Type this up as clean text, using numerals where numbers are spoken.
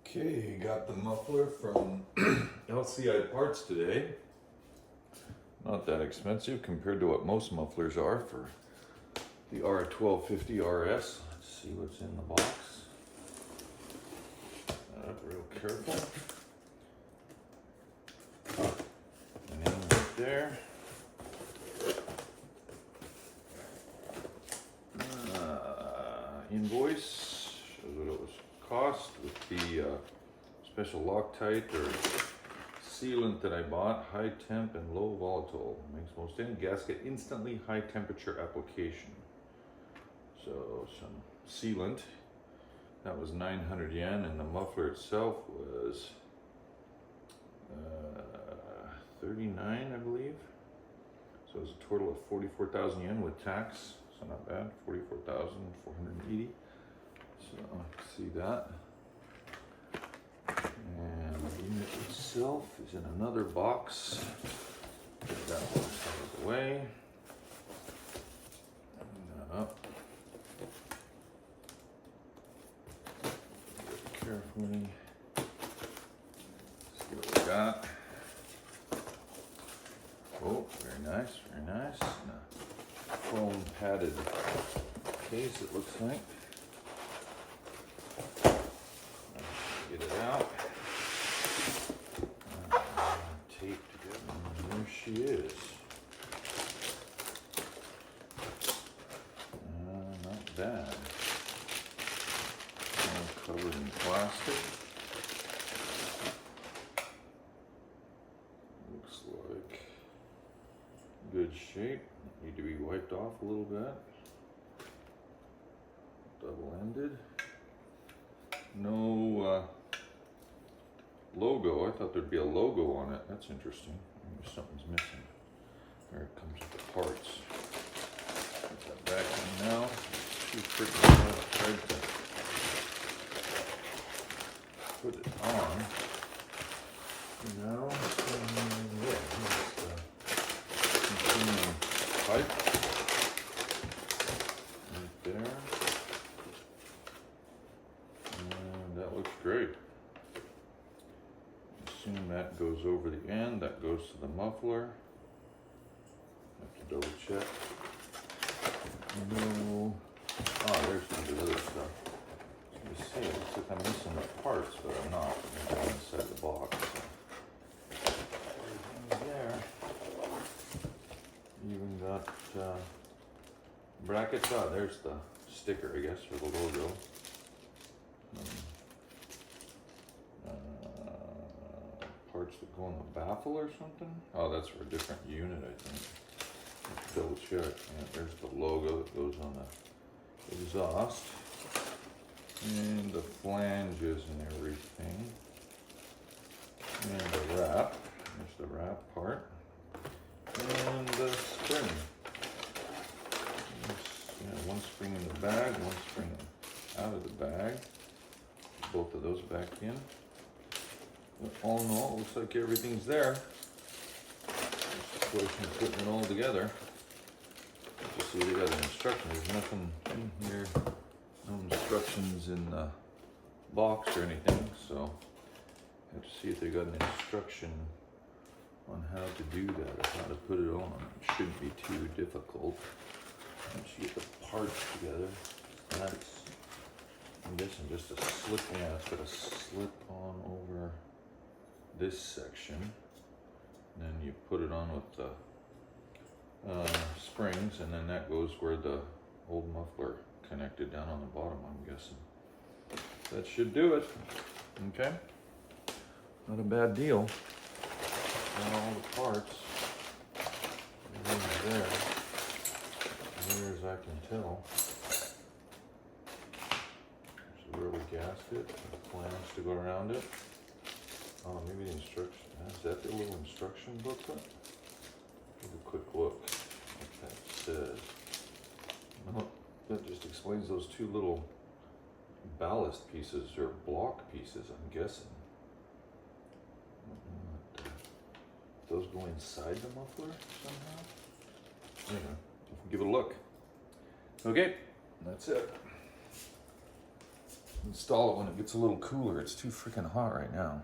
Okay, got the muffler from LCI parts today. Not that expensive compared to what most mufflers are for the R1250RS. Let's see what's in the box. Real careful. And in right there. Invoice shows what it was cost with the special Loctite or sealant that I bought. High temp and low volatile. Makes most end gasket instantly high temperature application. So some sealant. That was 900 yen, and the muffler itself was 39, I believe. So it was a total of 44,000 yen with tax. So not bad, 44,480. So see that. And the unit itself is in another box. Get that one out of the way. Bring that up. Carefully. See what we got. Oh, very nice, very nice. And a foam padded case, it looks like. Get it out. Tape together. And there she is. Not bad. All covered in plastic. Looks like good shape. Need to be wiped off a little bit. Double-ended. No logo. I thought there'd be a logo on it. That's interesting. Maybe something's missing. There it comes with the parts. Put that back in now. Too freaking hard to put it on. Now, yeah, here's the continuing pipe right there. And that looks great. Assume that goes over the end. That goes to the muffler. Have to double check. No. Oh, there's some of the other stuff. Let me see. It looks like I'm missing the parts, but I'm not. They're inside the box. So. Everything's there. Even got brackets. Oh, there's the sticker, I guess, for the logo. Parts that go on the baffle or something. Oh, that's for a different unit, I think. Let's double check. Yeah, there's the logo that goes on the exhaust. And the flanges and everything. And the wrap. There's the wrap part. And the spring. One spring in the bag, one spring out of the bag. Both of those back in. But all in all, it looks like everything's there. Just a question of putting it all together. Just see they got an instruction. There's nothing in here, no instructions in the box or anything. So I have to see if they got an instruction on how to do that or how to put it on. It shouldn't be too difficult. Once you get the parts together, that's, I'm guessing, just a slip. Yeah, it's got a slip on over this section, and then you put it on with the springs, and then that goes where the old muffler connected down on the bottom, I'm guessing. That should do it. Okay, not a bad deal. Got all the parts. Everything's there, near as I can tell. There's the rubber gasket, the flange to go around it. Oh, maybe the instruction. Is that the little instruction booklet? Have a quick look what that says. No, that just explains those two little ballast pieces or block pieces, I'm guessing. Those go inside the muffler somehow? Anyway, give it a look. Okay, that's it. install it when it gets a little cooler. It's too freaking hot right now.